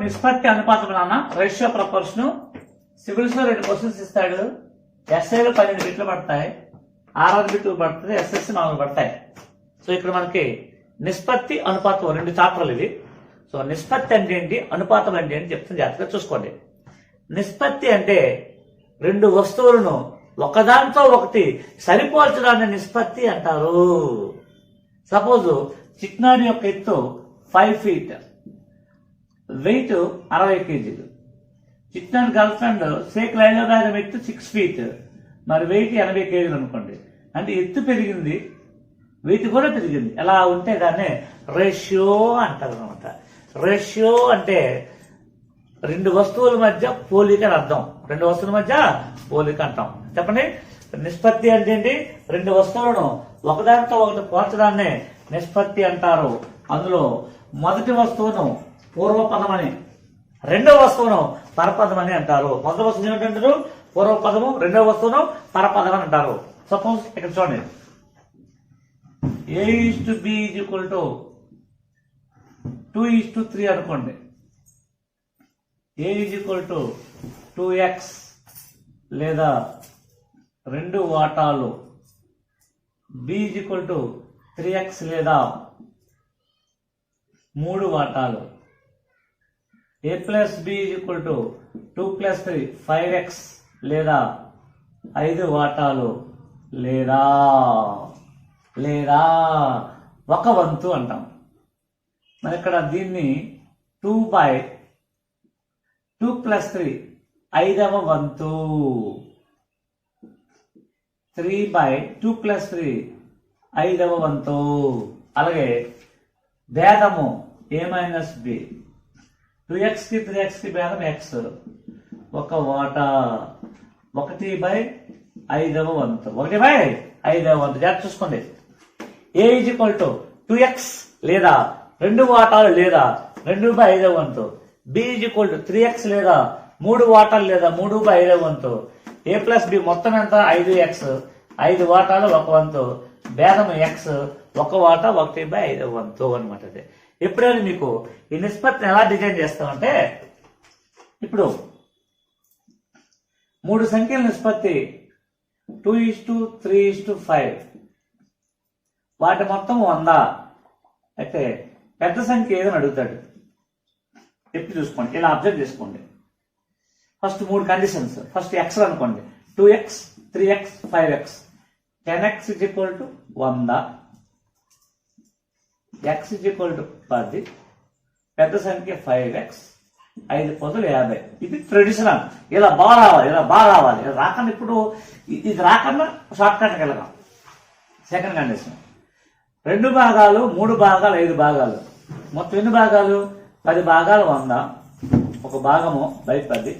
నిష్పత్తి అనుపాతం నాన్న ratio proportion civils లో 2 క్వశ్చన్స్ ఇస్తాడు. ఎస్ఐలో 12 బిట్లు పడతాయి, 6 బిట్లు పడుతుంది, ఎస్ఎస్సి 4 పడతాయి. సో ఇక్కడ మనకి నిష్పత్తి అనుపాతం 2 చాప్టర్లు ఇవి. సో నిష్పత్తి అంటే ఏంటి, అనుపాతం అంటే ఏంటి చెప్తుంది, జాగ్రత్తగా చూసుకోండి. నిష్పత్తి అంటే 2 వస్తువులను ఒకదానితో ఒకటి సరిపోల్చడాన్ని నిష్పత్తి అంటారు. సపోజ్ చిట్నారి యొక్క ఎత్తు 5 feet, వెయిట్ 60 kg. చిట్నారి గర్ల్ ఫ్రెండ్ షేక్ లైలో గారి ఎత్తు 6 feet, మరి వెయిట్ 80 kg అనుకోండి. అంటే ఎత్తు పెరిగింది, వెయిట్ కూడా పెరిగింది. ఎలా ఉంటే దాన్ని రేషియో అంటారు అనమాట. రేషియో అంటే 2 వస్తువుల మధ్య పోలిక అని అర్థం. 2 వస్తువుల మధ్య పోలిక అంటాం. చెప్పండి, నిష్పత్తి అంటే ఏంటి? 2 వస్తువులను ఒకదానితో ఒకటి పోల్చడాన్ని నిష్పత్తి అంటారు. అందులో మొదటి వస్తువును పూర్వపదం అని, రెండవ వస్తువును పరపదం అని అంటారు. మొదటి వస్తువు ఏమిటంటారు? పూర్వపదము. రెండవ వస్తువును పరపదం అని అంటారు. సపోజ్ ఇక్కడ చూడండి, A:B = 2:3 అనుకోండి. A = 2x లేదా 2 వాటాలు, B = 3x లేదా 3 వాటాలు, A + B = 2 + 3 5x లేదా 5 వాటాలు, లేదా లేదా 1 వంతు అంటాం. మరి ఇక్కడ దీన్ని 2/2 + 3 5వ వంతు, 3/2 + 3 5వ వంతు. అలాగే భేదము A - B, 2x కి 3x కి భేదం x, 1 వాటా, 1/5వ వంతు, 1/5వ వంతు. జాగ్రత్త చూసుకోండి. A = 2x లేదా 2 వాటాలు లేదా 2/5వ వంతు, B = 3x లేదా 3 వాటాలు లేదా 3/5వ వంతు, A + B మొత్తం ఎంత? 5x, 5 వాటాలు 1 వంతు, భేదం x, 1 వాటా 1/5వ వంతు అనమాట. అది ఎప్పుడైనా మీకు ఈ నిష్పత్తిని ఎలా డిజైన్ చేస్తామంటే, ఇప్పుడు 3 సంఖ్యల నిష్పత్తి 2:3:5, వాటి మొత్తం 100 అయితే పెద్ద సంఖ్య ఏదని అడుగుతాడు. ఎప్పుడు చూసుకోండి, ఇలా అబ్జర్వ్ చేసుకోండి. First 3 conditions. ఫస్ట్ ఎక్స్ అనుకోండి, 2x 3x 5x. 10x = 100, x = 10, పెద్ద సంఖ్య 5x, 5 పొదులు 50. ఇది ట్రెడిషనల్. ఇలా బాగా రావాలి, ఇలా బాగా రావాలి. ఇలా రాకుండా ఇప్పుడు ఇది రాకుండా షార్ట్ కట్కి వెళ్ళగాం. సెకండ్ కండిషన్, 2 భాగాలు 3 భాగాలు 5 భాగాలు, మొత్తం ఎన్ని భాగాలు? 10 భాగాలు 100, 1 భాగము బై 10.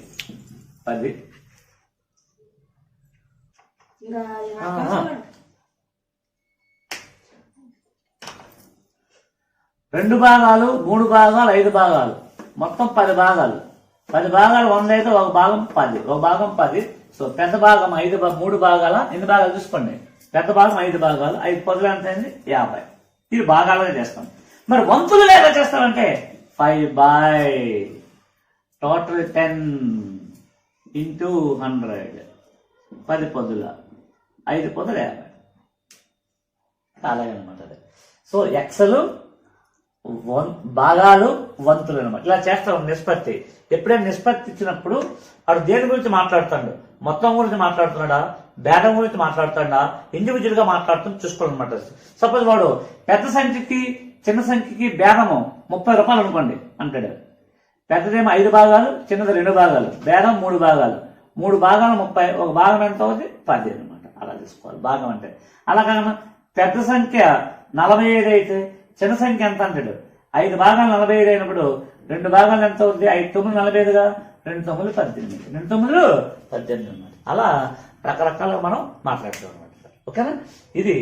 2 భాగాలు 3 భాగాలు 5 భాగాలు, మొత్తం 10 భాగాలు. 10 భాగాలు 100 అయితే 1 భాగం 10, 1 భాగం 10. సో పెద్ద భాగం 3 భాగాల, ఎన్ని భాగాలు చూసుకోండి. పెద్ద భాగం 5 భాగాలు, 5 పొదులు ఎంత అయింది? 50. ఇది భాగాలుగా చేస్తాం. మరి వంతులు ఎలా చేస్తామంటే 5/, టోటల్ 10 × 100, 10 పొదుల, 5 పొదులు 50. అలాగే అనమాట. సో ఎక్సలు భాగాలు వంతులు అనమాట. ఇలా చేస్తాం నిష్పత్తి. ఎప్పుడైనా నిష్పత్తి ఇచ్చినప్పుడు వాడు దేని గురించి మాట్లాడుతాడు? మొత్తం గురించి మాట్లాడుతున్నాడా, భేదం గురించి మాట్లాడుతాడా, ఇండివిజువల్ గా మాట్లాడుతుంది చూసుకోవాలన్నమాట. సపోజ్ వాడు పెద్ద సంఖ్యకి చిన్న సంఖ్యకి భేదము 30 రూపాయలు అనుకోండి అంటాడు. పెద్దదేమో 5 భాగాలు, చిన్నది 2 భాగాలు, భేదం 3 భాగాలు, 3 భాగాలు 30, 1 భాగం ఎంత అవుతుంది? 10 అనమాట. అలా తీసుకోవాలి భాగం అంటే. అలా కాకుండా పెద్ద సంఖ్య 45 అయితే చిన్న సంఖ్య ఎంత అంటాడు? 5 భాగాలు 45 అయినప్పుడు 2 భాగాలు ఎంత అవుతుంది? 5 9 45గా, 2 9 18, 2 9 18 అనమాట. అలా రకరకాలుగా మనం మాట్లాడుతాం అనమాట. ఓకేనా? ఇది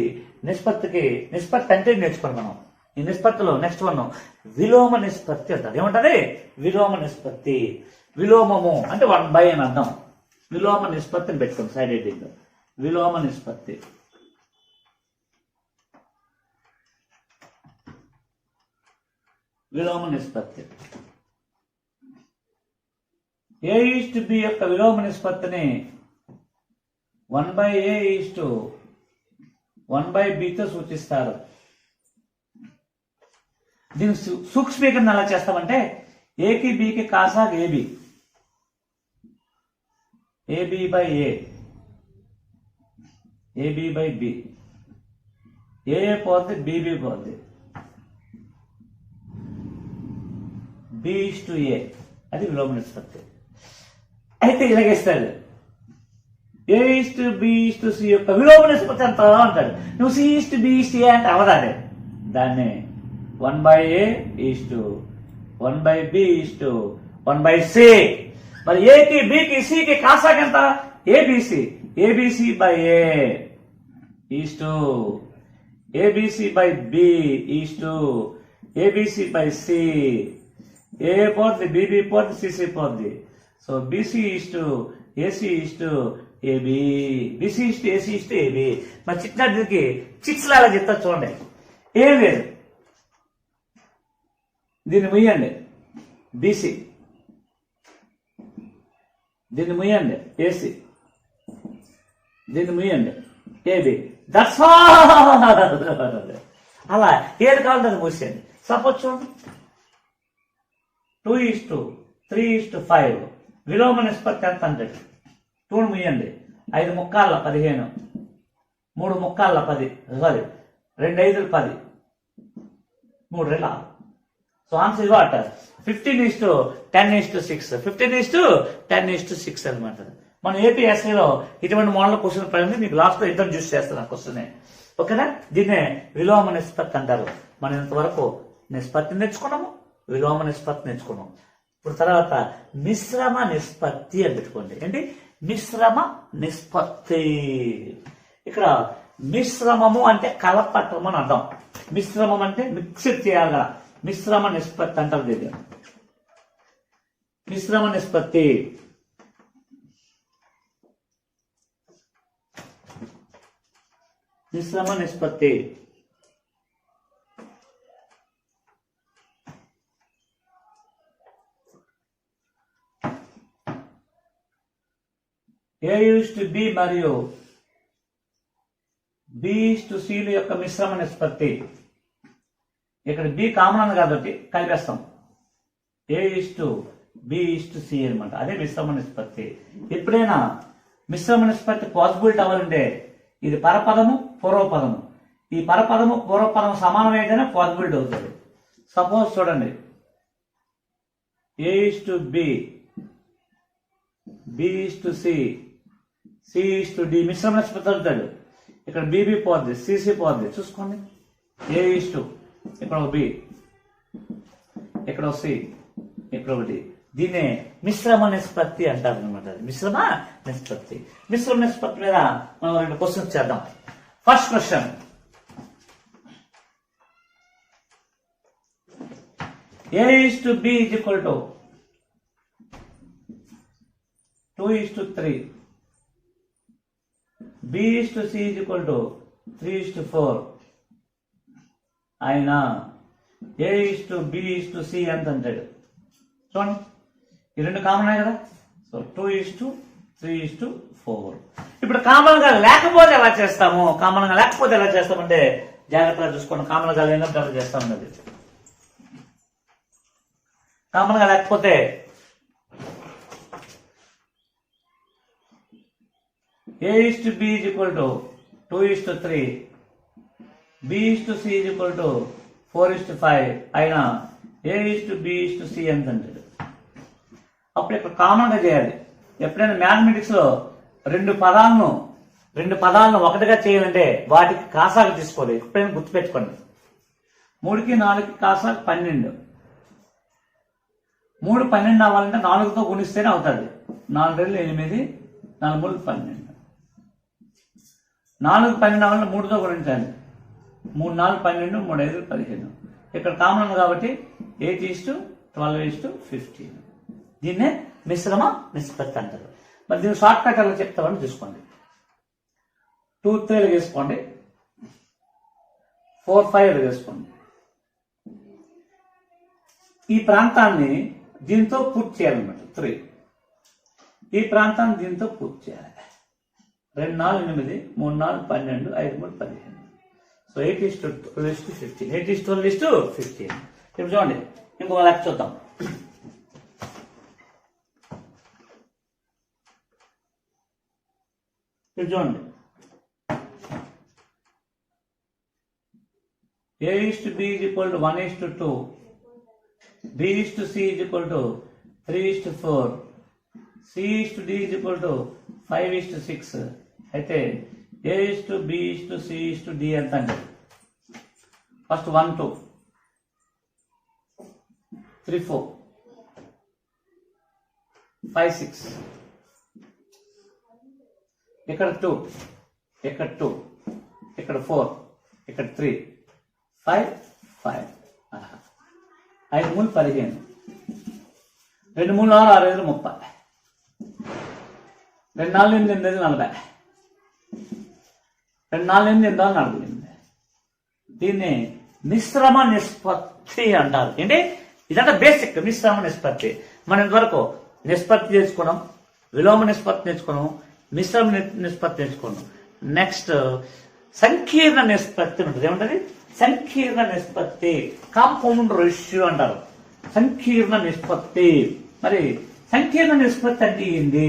నిష్పత్తి అంటే నేర్చుకోండి మనం. ఈ నిష్పత్తిలో నెక్స్ట్ వన్ విలోమ నిష్పత్తి అంటారు. ఏమంటది? విలోమ నిష్పత్తి. విలోమము అంటే 1/, అని అర్థం. విలోమ నిష్పత్తిని పెట్టుకోండి సైడ్ హెడ్డింగ్. విలోమ నిష్పత్తి. విలోమ నిష్పత్తి A:B యొక్క విలోమ నిష్పత్తిని 1/A:1/B తో సూచిస్తారు. దీని సూక్ష్మీకరణ ఎలా చేస్తామంటే ఏకి బికి కాసాగ్ ఏబి, AB/A, AB/B, AA పోద్ది, BB పోద్ది, B:A, అది విలోమ నిష్పత్తి. అయితే ఇలాగేస్తాడు A:B:C యొక్క విలోమ నిష్పత్తి ఎంత అంటాడు. నువ్వు C:B:A అంటే అవదాడే. దాన్ని 1/A:1/B:1/C. మరి ఏకి బికి సికి కాసాకి ఎంత? ABC, ABC/A ABC/B ABC/C, A పోద్ది, BB పోద్ది, CC పోద్ది. So BC AC AB, BC AC AB. మరి చిట్టినట్టుకి చిట్స్ లాగా చెప్తా చూడండి. ఏం లేదు, దీన్ని ముయ్యండి BC, దీన్ని ముయ్యండి AC, దీన్ని ముయ్యండి AB. దట్స్ అలా ఏది కావాలంటే అది మూసేయండి. సపోజ్ చూడండి 2:3:5 విలోమ నిష్పత్తి ఎంత అంటే 2 ముయ్యండి, 5 ముక్కాళ్ళ 15, 3 ముక్కాళ్ళ 10, sorry 2 5 10, 3 2 6. So answer is what? 15:10:6, 15:10:6 అనమాట. మన ఏపీఎస్ఐలో ఇటువంటి మోడల్ క్వశ్చన్ పడింది. మీకు లాస్ట్ లో ఇంట్రడ్యూస్ చేస్తాను ఆ క్వశ్చన్. ఓకేనా? దీన్నే విలోమ నిష్పత్తి అంటారు. మనం ఇంతవరకు నిష్పత్తి నేర్చుకున్నాము, విలోమ నిష్పత్తి నేర్చుకున్నాం. ఇప్పుడు తర్వాత మిశ్రమ నిష్పత్తి అని పెట్టుకోండి. ఏంటి? మిశ్రమ నిష్పత్తి. ఇక్కడ మిశ్రమము అంటే కలపటం అని అర్థం. మిశ్రమం అంటే మిక్స్డ్ చేయాలి కదా, మిశ్రమ నిష్పత్తి అంటారు దీన్ని. మిశ్రమ నిష్పత్తి మిశ్రమ నిష్పత్తి A:B మరియు B:C యొక్క మిశ్రమ నిష్పత్తి. ఇక్కడ B కామన్ కాబట్టి కలిపేస్తాం. A:B:C అనమాట. అదే మిశ్రమ నిష్పత్తి. ఎప్పుడైనా మిశ్రమ నిష్పత్తి పాసిబిలిటీ అవ్వాలంటే ఇది పరపదము పూర్వపదము, ఈ పరపదము పూర్వపదము సమానమైతేనే పాసిబిలిటీ అవుతుంది. సపోజ్ చూడండి A:B, B:C, C:D మిశ్రమ నిష్పత్తి అవుతాడు. ఇక్కడ BB పోద్ది, CC పోద్ది. చూసుకోండి. A:, ఇక్కడ ఒక B, ఇక్కడ ఒక C, ఇక్కడ ఒకటి. దీన్నే మిశ్రమ నిష్పత్తి అంటారు అనమాట. మిశ్రమ నిష్పత్తి. మిశ్రమ నిష్పత్తి మీద మనం 2 క్వశ్చన్స్ చేద్దాం. First question, A:B is equal to 2:3, B:C is equal to 3:4 ఆయన A:B:C ఎంత అంటాడు చూడండి. ఈ 2 కామన్ కదా. సో 2:3:4. ఇప్పుడు కామన్ గా లేకపోతే ఎలా చేస్తాము? కామన్ గా లేకపోతే ఎలా చేస్తామంటే జాగ్రత్తగా చూసుకోండి. కామన్ గా లేనప్పుడు ఎలా చేస్తామన్నది. కామన్ గా లేకపోతే A:B is equal to 2:3, B:C is equal to 4:5 అయినా A:B:C ఎంత అంటాడు. అప్పుడు ఇక్కడ కామన్ గా చేయాలి. ఎప్పుడైనా మ్యాథమెటిక్స్ లో రెండు పదాలను ఒకటిగా చేయాలంటే వాటికి కాసాగా తీసుకోవాలి. ఎప్పుడైనా గుర్తుపెట్టుకోండి. 3కి 4కి కాసాగా 12. 3 12 అవ్వాలంటే 4తో గుణిస్తేనే అవుతుంది. 4 2 8, 4 3 12. 4 12 అవ్వాలంటే 3తో గుణించాలి. 3 4 12, 3 5 15. ఇక్కడ కామన్ కాబట్టి 8:12:15. దీన్నే మిశ్రమ నిష్పత్తి అంటారు. మరి దీన్ని షార్ట్ కట్ ఎలా చెప్తామని చూసుకోండి. 2 3 వేసుకోండి, 4 5 వేసుకోండి. ఈ ప్రాంతాన్ని దీంతో పూర్తి చేయాలన్నమాట. 3 ఈ ప్రాంతాన్ని దీంతో పూర్తి చేయాలి. 2 4 8, 3 4 12, 5 3 15. సో 8:12:15. 8:12:15. ఇప్పుడు చూడండి, ఇంకొక లెక్క చూద్దాం. ఇప్పుడు చూడండి, A:B = 1:2, B:C = 3:4, C:D = 5:6. అయితే A:B:C:D ఎంత అండి? ఫస్ట్ 1 2 3 4 5 6, ఇక్కడ 2, ఇక్కడ 2, ఇక్కడ 4, ఇక్కడ 3 5 5. 5 3 15, 2 3 4 6 5 30, 2 4 8 8 40, 2 4 8 8 48. దీన్ని మిశ్రమ నిష్పత్తి అంటారు. ఏంటి ఇదంతా బేసిక్ మిశ్రమ నిష్పత్తి. మనం ఇంతవరకు నిష్పత్తి నేర్చుకున్నాం, విలోమ నిష్పత్తి నేర్చుకున్నాం, మిశ్రమ నిష్పత్తి నేర్చుకున్నాం. నెక్స్ట్ సంకీర్ణ నిష్పత్తి ఉంటుంది. ఏమంటది? సంకీర్ణ నిష్పత్తి, కాంపౌండ్ రేషియో అంటారు. సంకీర్ణ నిష్పత్తి. మరి సంకీర్ణ నిష్పత్తి అంటే ఏంది?